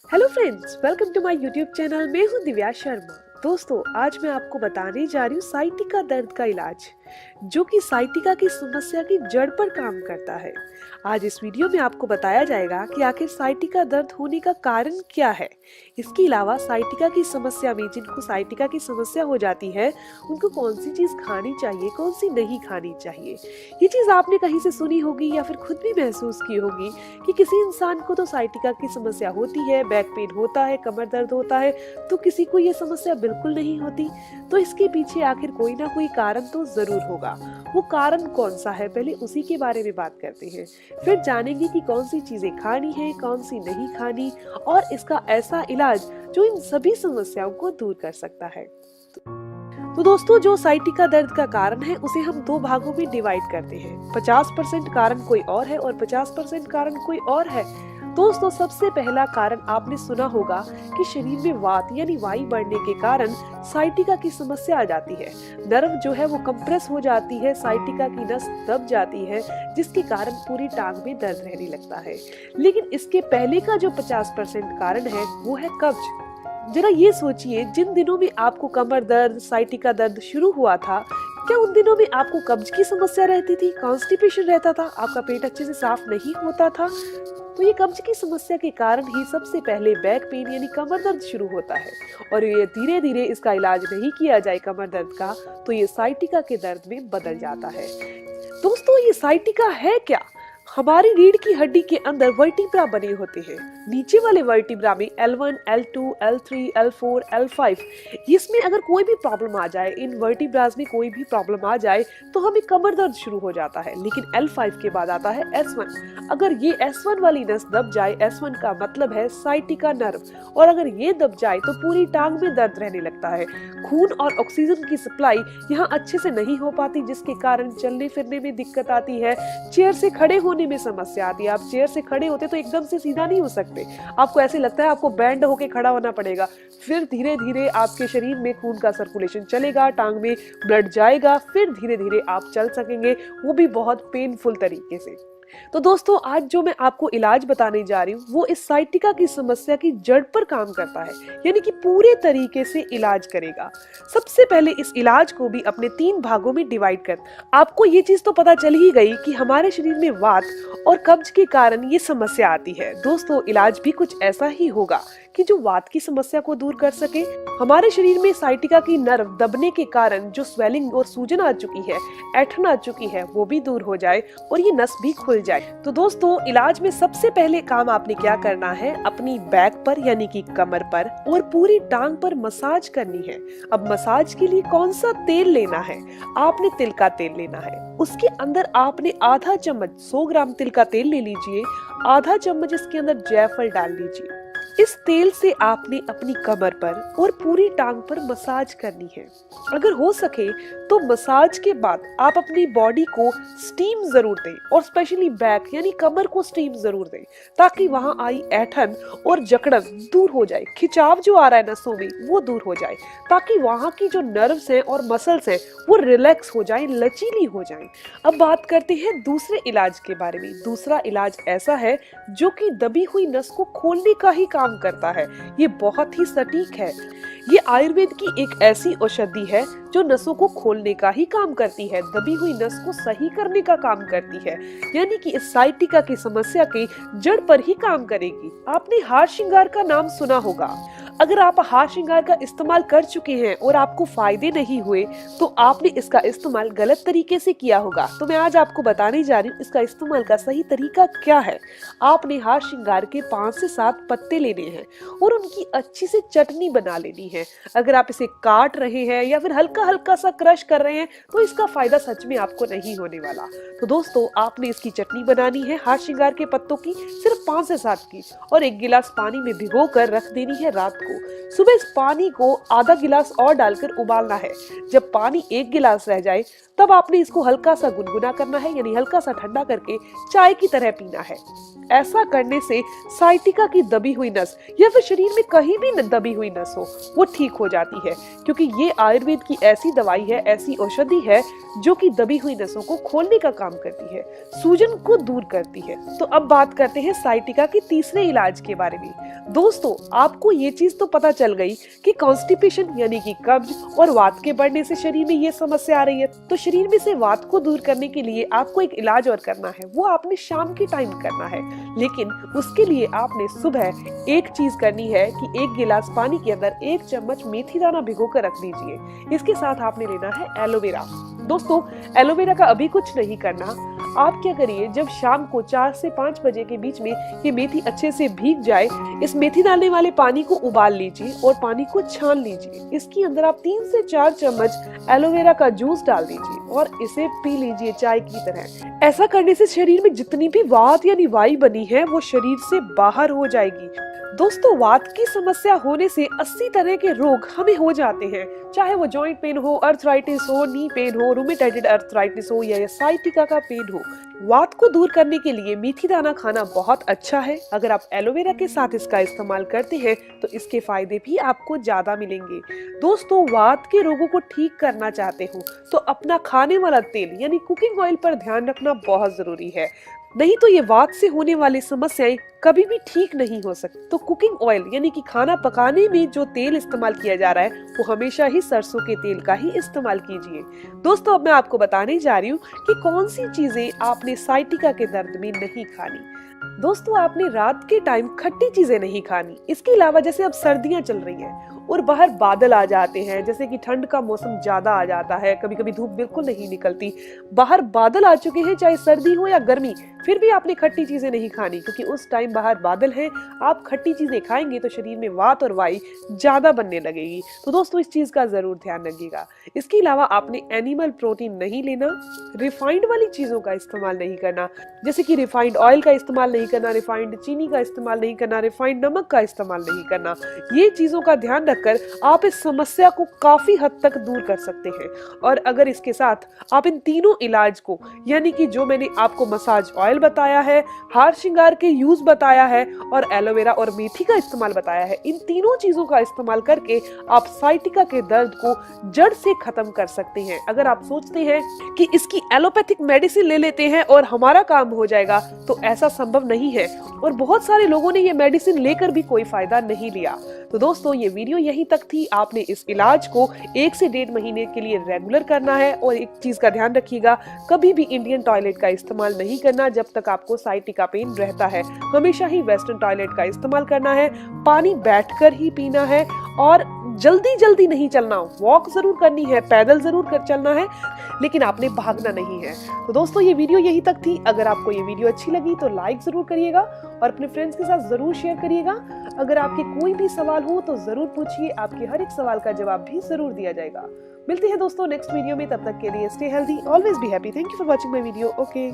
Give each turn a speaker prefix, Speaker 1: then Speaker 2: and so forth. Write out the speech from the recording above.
Speaker 1: Hello friends, welcome to my YouTube channel. मैं हूं दिव्या शर्मा। दोस्तों, आज मैं आपको बताने जा रही हूँ साइटिका दर्द का इलाज, जो कि साइटिका की समस्या की जड़ पर काम करता है। आज इस वीडियो में आपको बताया जाएगा कि आखिर साइटिका दर्द होने का कारण क्या है। इसके अलावा साइटिका की समस्या में जिनको साइटिका की समस्या हो जाती है, उनको कौन सी चीज खानी चाहिए, कौन सी नहीं खानी चाहिए। ये चीज आपने कहीं से सुनी होगी या फिर खुद भी महसूस की होगी कि किसी इंसान को तो साइटिका की समस्या होती है, बैक पेन होता है, कमर दर्द होता है, तो किसी को ये समस्या बिल्कुल नहीं होती। तो इसके पीछे आखिर कोई ना कोई कारण तो जरूर होगा। वो कारण कौन सा है, पहले उसी के बारे में बात करते हैं। फिर जानेंगे कि कौन सी चीजें खानी है, कौन सी नहीं खानी, और इसका ऐसा इलाज जो इन सभी समस्याओं को दूर कर सकता है। तो दोस्तों, जो साइटिका दर्द का कारण है उसे हम दो भागों में डिवाइड करते हैं। 50% कारण कोई और है और 50% कारण कोई और है। दोस्तों, सबसे पहला कारण आपने सुना होगा कि शरीर में वात यानी वायु बढ़ने के कारण साइटिका की समस्या आ जाती है। नर्व जो है वो कंप्रेस हो जाती है, साइटिका की नस दब जाती है, जिसके कारण पूरी टांग में दर्द रहने लगता है। लेकिन इसके पहले का जो 50% कारण है वो है कब्ज। जरा ये सोचिए, जिन दिनों में आपको कमर दर्द, साइटिका दर्द शुरू हुआ था, क्या उन दिनों में आपको कब्ज की समस्या रहती थी, कॉन्स्टिपेशन रहता था, आपका पेट अच्छे से साफ नहीं होता था? तो ये कब्ज की समस्या के कारण ही सबसे पहले बैक पेन यानी कमर दर्द शुरू होता है। और ये धीरे धीरे इसका इलाज नहीं किया जाए कमर दर्द का, तो ये साइटिका के दर्द में बदल जाता है। दोस्तों, ये साइटिका है क्या? हमारी रीढ़ की हड्डी के अंदर वर्टिब्रा बने होते हैं। नीचे वाले वर्टिब्रा में L1, L2, L3, L4, L5, इसमें अगर कोई भी प्रॉब्लम आ जाए, इन वर्टिब्रास में कोई भी प्रॉब्लम आ जाए, तो हमें कमर दर्द शुरू हो जाता है। लेकिन L5 के बाद आता है S1। अगर ये S1 वाली नस दब जाए, S1 का मतलब है साइटिका नर्व, और अगर ये दब जाए तो पूरी टांग में दर्द रहने लगता है। खून और ऑक्सीजन की सप्लाई यहाँ अच्छे से नहीं हो पाती, जिसके कारण चलने फिरने में दिक्कत आती है, चेयर से खड़े होने में समस्या आती है। आप चेयर से खड़े होते तो एकदम से सीधा नहीं हो सकते, आपको ऐसे लगता है आपको बैंड होके खड़ा होना पड़ेगा। फिर धीरे धीरे आपके शरीर में खून का सर्कुलेशन चलेगा, टांग में ब्लड जाएगा, फिर धीरे धीरे आप चल सकेंगे, वो भी बहुत पेनफुल तरीके से। तो दोस्तों, आज जो मैं आपको इलाज बताने जा रही हूँ वो इस साइटिका की समस्या की जड़ पर काम करता है, यानी कि पूरे तरीके से इलाज करेगा। सबसे पहले इस इलाज को भी अपने 3 भागों में डिवाइड कर। आपको ये चीज तो पता चल ही गई कि हमारे शरीर में वात और कब्ज के कारण ये समस्या आती है। दोस्तों, इलाज भी कुछ ऐसा ही होगा कि जो वात की समस्या को दूर कर सके। हमारे शरीर में साइटिका की नर्व दबने के कारण जो स्वेलिंग और सूजन आ चुकी है, ऐंठन आ चुकी है, वो भी दूर हो जाए और ये नस भी खुल जाए। तो दोस्तों, इलाज में सबसे पहले काम आपने क्या करना है, अपनी बैक पर यानी कि कमर पर और पूरी टांग पर मसाज करनी है। अब मसाज के लिए कौन सा तेल लेना है? आपने तिल का तेल लेना है। उसके अंदर आपने आधा चम्मच 100 ग्राम तिल का तेल ले लीजिए, आधा चम्मच इसके अंदर जायफल डाल लीजिए। इस तेल से आपने अपनी कमर पर और पूरी टांग पर मसाज करनी है। अगर हो सके तो मसाज के बाद आप अपनी बॉडी को स्टीम जरूर दें, और स्पेशली बैक यानी कमर को स्टीम जरूर दें, ताकि वहां आई ऐंठन और जकड़न दूर हो जाए, खिंचाव जो आ रहा है नसों में वो दूर हो जाए, ताकि वहां की जो नर्व्स हैं और मसल्स हैं वो रिलैक्स हो जाएं, लचीली हो जाएं। अब बात करते हैं दूसरे इलाज के बारे में। दूसरा इलाज ऐसा है जो कि दबी हुई नस को खोलने का ही काम करता है। ये बहुत ही सटीक है। ये आयुर्वेद की एक ऐसी औषधि है जो नसों को खोलने का ही काम करती है, दबी हुई नस को सही करने का काम करती है, यानी कि इस साइटिका की समस्या के जड़ पर ही काम करेगी। आपने हार श्रृंगार का नाम सुना होगा। अगर आप हार श्रृंगार का इस्तेमाल कर चुके हैं और आपको फायदे नहीं हुए, तो आपने इसका इस्तेमाल गलत तरीके से किया होगा। तो मैं आज आपको बताने जा रही हूँ इसका इस्तेमाल का सही तरीका क्या है। आपने हार श्रृंगार के 5 से 7 पत्ते लेने हैं और उनकी अच्छी से चटनी बना लेनी है। अगर आप इसे काट रहे हैं या फिर हल्का हल्का सा क्रश कर रहे हैं, तो इसका फायदा सच में आपको नहीं होने वाला। तो दोस्तों, आपने इसकी चटनी बनानी है हार श्रृंगार के पत्तों की, सिर्फ 5 से 7 की, और 1 गिलास पानी में भिगो कर रख देनी है रात को। सुबह इस पानी को आधा गिलास और डालकर उबालना है। जब पानी 1 गिलास रह जाए, तब आपने इसको हल्का सा गुनगुना करना है, यानी हल्का सा ठंडा करके चाय की तरह पीना है। ऐसा करने से साइटिका की दबी हुई नस या फिर शरीर में कहीं भी दबी हुई नस हो वो ठीक हो जाती है, क्योंकि ये आयुर्वेद की ऐसी दवाई है, ऐसी औषधि है जो कि दबी हुई नसों को खोलने का काम करती है, सूजन को दूर करती है। तो अब बात करते हैं साइटिका के तीसरे इलाज के बारे में। दोस्तों, आपको ये चीज तो पता चल गई कि कॉन्स्टिपेशन यानी कि कब्ज और वात के बढ़ने से शरीर में ये समस्या आ रही है। तो शरीर में से वात को दूर करने के लिए आपको एक इलाज और करना है, वो आपने शाम के टाइम करना है। लेकिन उसके लिए आपने सुबह एक चीज करनी है कि 1 गिलास पानी के अंदर 1 चम्मच मेथी दाना भिगो कर रख दीजिए। इसके साथ आपने लेना है एलोवेरा। दोस्तों, एलोवेरा का अभी कुछ नहीं करना। आप क्या करिए, जब शाम को 4 से 5 बजे के बीच में ये मेथी अच्छे से भीग जाए, इस मेथी डालने वाले पानी को उबाल लीजिए और पानी को छान लीजिए। इसके अंदर आप 3 से 4 चम्मच एलोवेरा का जूस डाल दीजिए और इसे पी लीजिए चाय की तरह। ऐसा करने से शरीर में जितनी भी वात यानी वाई बनी है वो शरीर से बाहर हो जाएगी। दोस्तों, वात की समस्या होने से 80 तरह के रोग हमें हो जाते हैं, चाहे वो जॉइंट पेन हो, अर्थराइटिस हो, नी पेन हो, रूमेटॉइड अर्थराइटिस हो या साइटिका का पेन हो। वात को दूर करने के लिए मेथी दाना खाना बहुत अच्छा है। अगर आप एलोवेरा के साथ इसका इस्तेमाल करते हैं तो इसके फायदे भी आपको ज्यादा मिलेंगे। दोस्तों, वात के रोगों को ठीक करना चाहते हो तो अपना खाने वाला तेल यानी कुकिंग ऑयल पर ध्यान रखना बहुत जरूरी है, नहीं तो ये वात से होने वाली समस्याएं कभी भी ठीक नहीं हो सकती। तो कुकिंग ऑयल यानी कि खाना पकाने में जो तेल इस्तेमाल किया जा रहा है वो हमेशा ही सरसों के तेल का ही इस्तेमाल कीजिए। दोस्तों, अब मैं आपको बताने जा रही हूँ कि कौन सी चीजें आपने साइटिका के दर्द में नहीं खानी। दोस्तों, आपने रात के टाइम खट्टी चीजें नहीं खानी। इसके अलावा जैसे अब सर्दियां चल रही हैं और बाहर बादल आ जाते हैं, जैसे कि ठंड का मौसम ज्यादा आ जाता है, कभी कभी धूप बिल्कुल नहीं निकलती, बाहर बादल आ चुके हैं, चाहे सर्दी हो या गर्मी, फिर भी आपने खट्टी चीजें नहीं खानी, क्योंकि उस टाइम बाहर बादल है। आप खट्टी चीजें खाएंगे तो शरीर में वात और वाई ज्यादा बनने लगेगी। तो दोस्तों, इस चीज का जरूर ध्यान रखिएगा। इसके अलावा आपने एनिमल प्रोटीन नहीं लेना, रिफाइंड वाली चीजों का इस्तेमाल नहीं करना, जैसे कि रिफाइंड ऑयल का इस्तेमाल नहीं करना, रिफाइंड चीनी का इस्तेमाल नहीं करना, रिफाइंड नमक का इस्तेमाल नहीं करना। ये चीजों का ध्यान रखकर आप इस समस्या को काफी हद तक दूर कर सकते हैं। और अगर इसके साथ आप इन तीनों इलाज को, यानी कि जो मैंने आपको मसाज ऑयल बताया है, हार श्रृंगार के यूज बताया है और एलोवेरा और मेथी का इस्तेमाल बताया है, इन तीनों चीजों का इस्तेमाल करके आप साइटिका के दर्द को जड़ से खत्म कर सकते हैं। अगर आप सोचते हैं कि इसकी एलोपैथिक मेडिसिन ले लेते हैं और हमारा काम हो जाएगा, तो ऐसा संभव नहीं है और बहुत सारे लोगों ने ये मेडिसिन लेकर भी कोई फायदा नहीं लिया। तो दोस्तों, ये वीडियो यहीं तक थी। आपने इस इलाज को 1 से 1.5 महीने के लिए रेगुलर करना है और एक चीज का ध्यान रखिएगा, कभी भी इंडियन टॉयलेट का इस्तेमाल नहीं करना जब तक आपको साइटिका पेन रहता है। हमेशा ही वेस्टर्न टॉयलेट का इस्तेमाल करना है, पानी बैठकर ही पीना है और जल्दी जल्दी नहीं चलना, वॉक जरूर करनी है, पैदल जरूर कर चलना है, लेकिन आपने भागना नहीं है। तो दोस्तों, ये वीडियो यहीं तक थी। अगर आपको ये वीडियो अच्छी लगी तो लाइक जरूर करिएगा और अपने फ्रेंड्स के साथ जरूर शेयर करिएगा। अगर आपके कोई भी सवाल हो तो जरूर पूछिए, आपके हर एक सवाल का जवाब भी जरूर दिया जाएगा। मिलते हैं दोस्तों नेक्स्ट वीडियो में, तब तक के लिए stay healthy, always be happy. Thank you for watching my video. Okay.